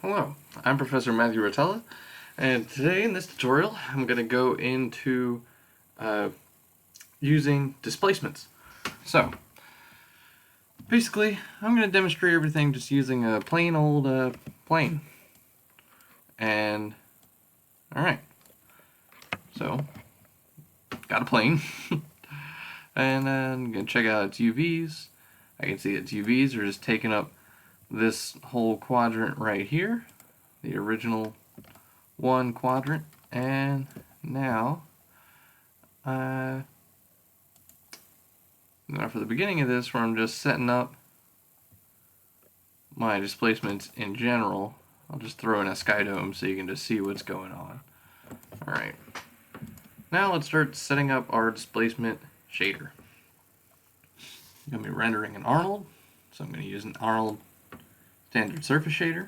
Hello, I'm Professor Matthew Rotella, and today in this tutorial I'm going to go into using displacements. So, basically, I'm going to demonstrate everything just using a plain old plane. And, alright, so, got a plane, and I'm going to check out its UVs. I can see its UVs are just taking up this whole quadrant right here, the original one quadrant, and now for the beginning of this, where I'm just setting up my displacements in general, I'll just throw in a skydome so you can just see what's going on. Alright, now let's start setting up our displacement shader. I'm going to be rendering an Arnold, so I'm going to use an Arnold standard surface shader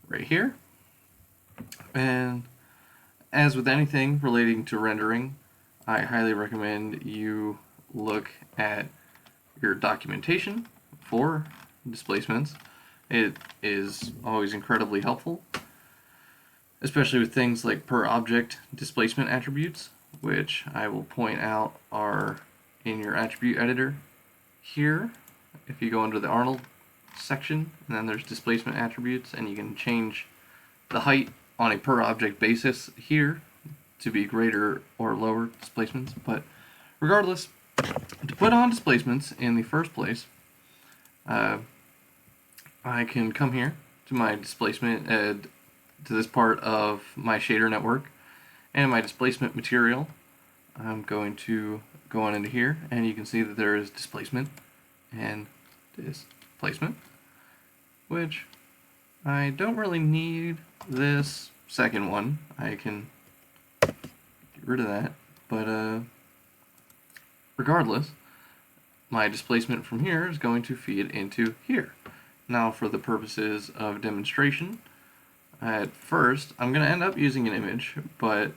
right here. And as with anything relating to rendering, I highly recommend you look at your documentation for displacements. It is always incredibly helpful, especially with things like per object displacement attributes, which I will point out are in your attribute editor here. If you go under the Arnold section, and then there's displacement attributes, and you can change the height on a per object basis here to be greater or lower displacements. But regardless, to put on displacements in the first place, I can come here to my displacement, to this part of my shader network, and my displacement material. I'm going to go on into here, and you can see that there is displacement and displacement, which I don't really need this second one. I can get rid of that, but regardless, my displacement from here is going to feed into here. Now, for the purposes of demonstration, at first I'm going to end up using an image, but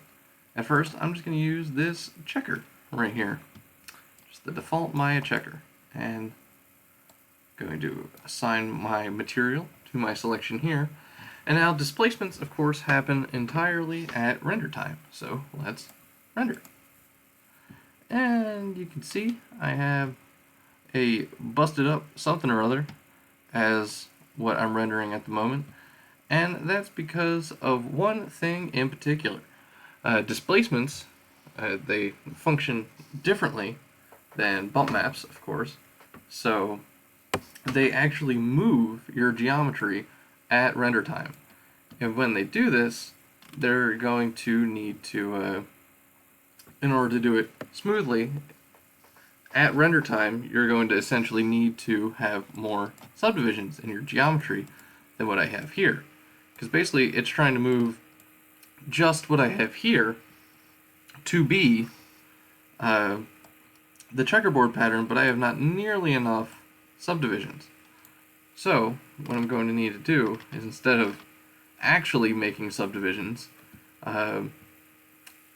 at first I'm just going to use this checker right here, just the default Maya checker, and going to assign my material to my selection here. And now displacements, of course, happen entirely at render time. So let's render. And you can see I have a busted up something or other as what I'm rendering at the moment. And that's because of one thing in particular. Displacements, they function differently than bump maps, of course. So they actually move your geometry at render time. And when they do this, they're going to need to, in order to do it smoothly, at render time, you're going to essentially need to have more subdivisions in your geometry than what I have here. Because basically, it's trying to move just what I have here to be the checkerboard pattern, but I have not nearly enough subdivisions. So what I'm going to need to do is, instead of actually making subdivisions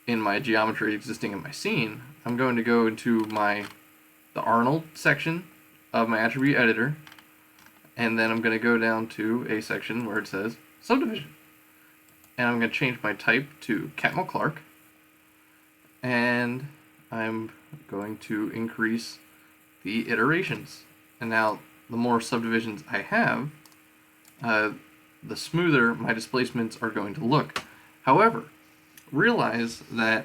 in my geometry existing in my scene, I'm going to go into the Arnold section of my attribute editor, and then I'm going to go down to a section where it says subdivision, and I'm going to change my type to Catmull Clark, and I'm going to increase the iterations. And now, the more subdivisions I have, the smoother my displacements are going to look. However, realize that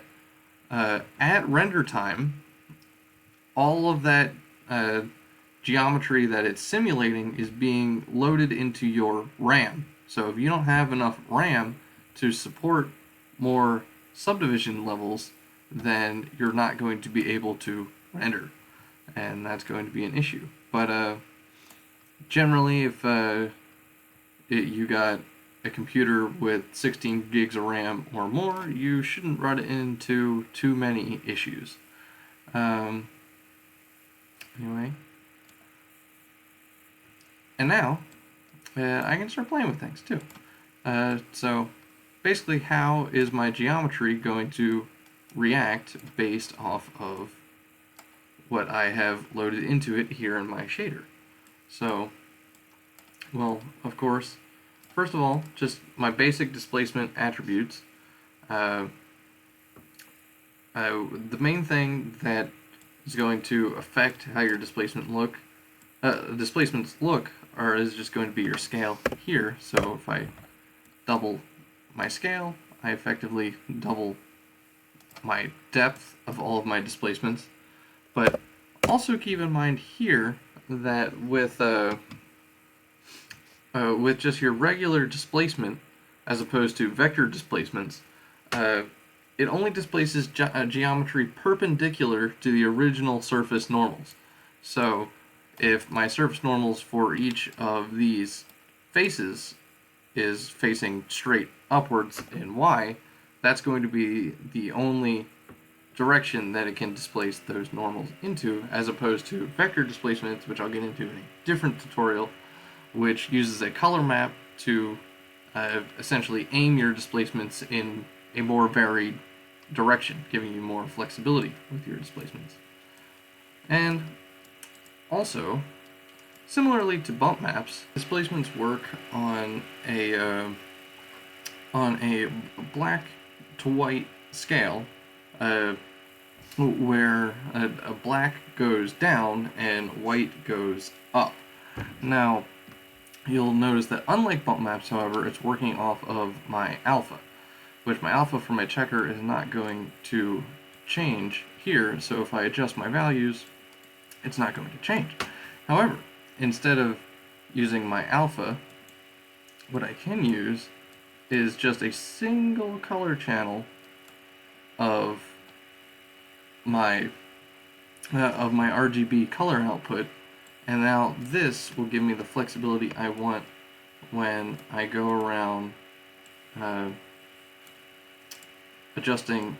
at render time, all of that geometry that it's simulating is being loaded into your RAM. So if you don't have enough RAM to support more subdivision levels, then you're not going to be able to render, and that's going to be an issue. But generally, if you got a computer with 16 gigs of RAM or more, you shouldn't run into too many issues. Anyway, and now I can start playing with things too. So basically, how is my geometry going to react based off of what I have loaded into it here in my shader? So, well, of course, first of all, just my basic displacement attributes. The main thing that is going to affect how your displacements look is just going to be your scale here. So if I double my scale, I effectively double my depth of all of my displacements. But also keep in mind here that with just your regular displacement, as opposed to vector displacements, it only displaces geometry perpendicular to the original surface normals. So if my surface normals for each of these faces is facing straight upwards in y, that's going to be the only direction that it can displace those normals into, as opposed to vector displacements, which I'll get into in a different tutorial, which uses a color map to essentially aim your displacements in a more varied direction, giving you more flexibility with your displacements. And also, similarly to bump maps, displacements work on a black to white scale, where a black goes down and white goes up. Now, you'll notice that unlike bump maps, however, it's working off of my alpha, which my alpha for my checker is not going to change here, so if I adjust my values, it's not going to change. However, instead of using my alpha, what I can use is just a single color channel of my RGB color output, and now this will give me the flexibility I want when I go around adjusting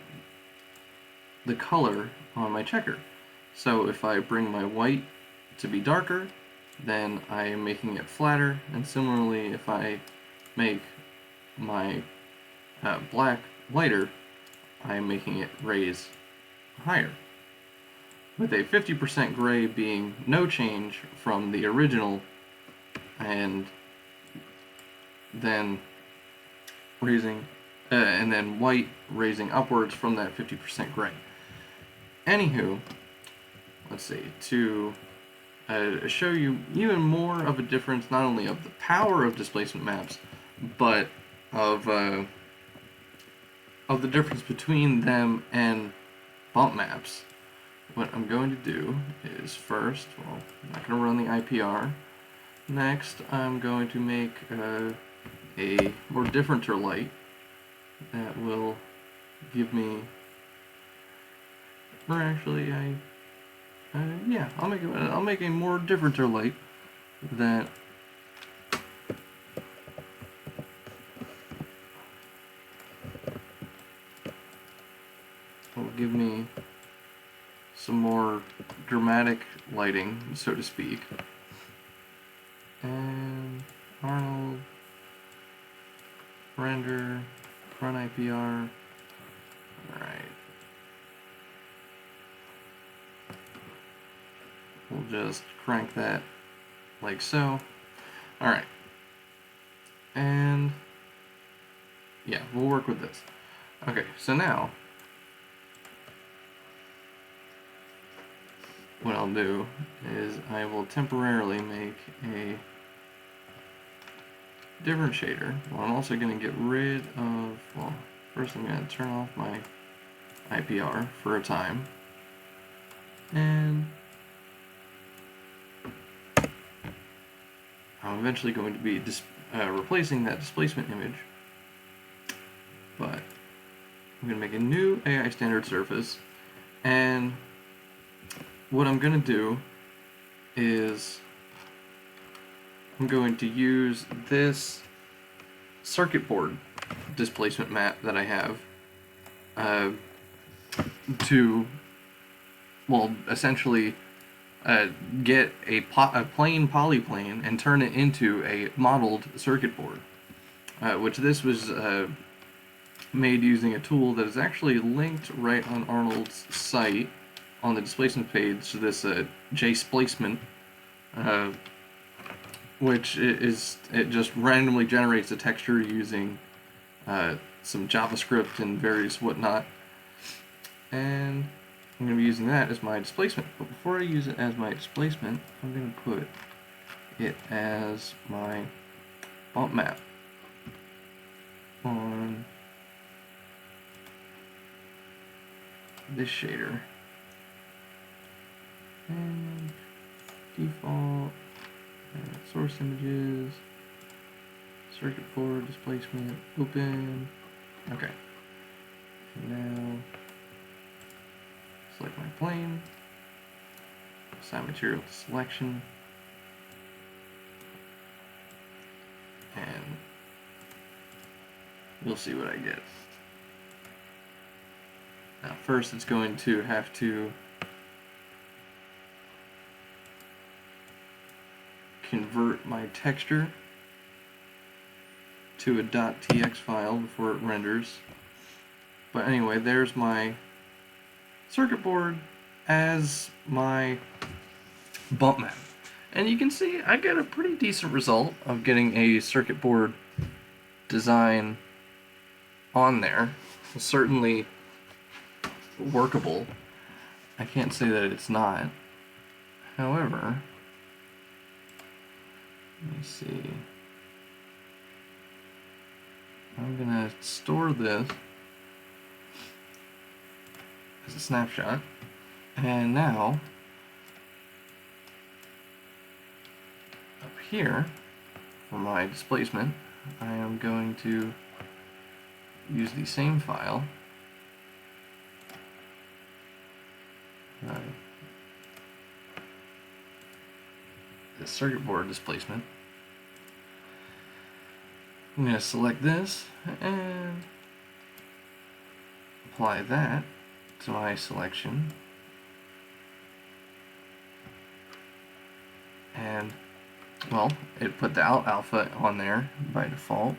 the color on my checker. So if I bring my white to be darker, then I am making it flatter, and similarly if I make my black lighter, I am making it raise higher, with a 50% gray being no change from the original, and then white raising upwards from that 50% gray. Anywho, let's see, to show you even more of a difference, not only of the power of displacement maps, but of the difference between them and bump maps. What I'm going to do is first, well, I'm not going to run the IPR. Next, I'm going to make a more differenter light that will give me, or actually, I'll make a more differenter light that will give me some more dramatic lighting, so to speak. And Arnold, render, run IPR. Alright. We'll just crank that like so. Alright. And yeah, we'll work with this. Okay, so now what I'll do is I will temporarily make a different shader. Well, I'm also going to get rid of, well, first I'm going to turn off my IPR for a time, and I'm eventually going to be replacing that displacement image, but I'm going to make a new AI standard surface, and what I'm going to do is I'm going to use this circuit board displacement map that I have to, well, essentially get a plain polyplane and turn it into a modeled circuit board, which this was made using a tool that is actually linked right on Arnold's site on the displacement page, so this Displacement which it just randomly generates a texture using some JavaScript and various whatnot. And I'm going to be using that as my displacement. But before I use it as my displacement, I'm going to put it as my bump map on this shader. And default, source images, circuit board, displacement, open. Okay. And now select my plane, assign material to selection, and we'll see what I get. Now first it's going to have to convert my texture to a .tx file before it renders. But anyway, there's my circuit board as my bump map. And you can see I get a pretty decent result of getting a circuit board design on there. It's certainly workable. I can't say that it's not. However, let me see. I'm gonna store this as a snapshot, and now up here for my displacement I am going to use the same file, the circuit board displacement. I'm going to select this and apply that to my selection, and well, it put the out alpha on there by default,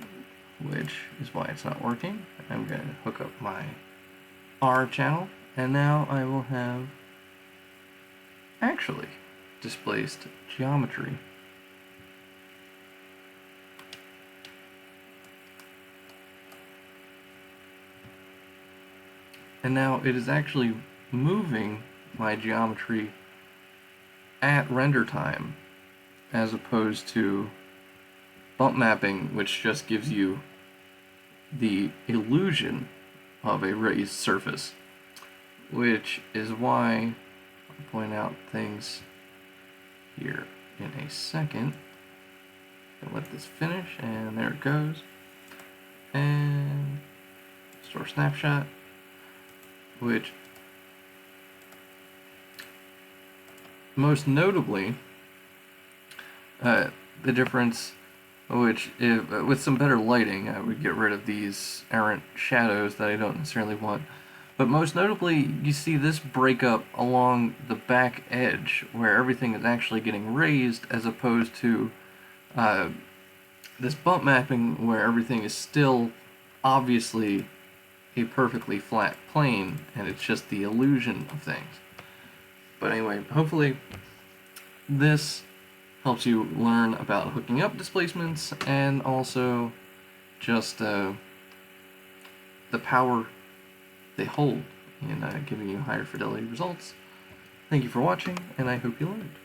which is why it's not working. I'm going to hook up my R channel, and now I will have actually displaced geometry. And now it is actually moving my geometry at render time, as opposed to bump mapping, which just gives you the illusion of a raised surface, which is why I'll point out things here in a second. I'll let this finish, and there it goes. And store snapshot, which most notably, the difference, which if, with some better lighting, I would get rid of these errant shadows that I don't necessarily want. But most notably, you see this breakup along the back edge, where everything is actually getting raised, as opposed to this bump mapping, where everything is still obviously a perfectly flat plane, and it's just the illusion of things. But anyway, hopefully this helps you learn about hooking up displacements, and also just the power they hold in giving you higher fidelity results. Thank you for watching, and I hope you learned.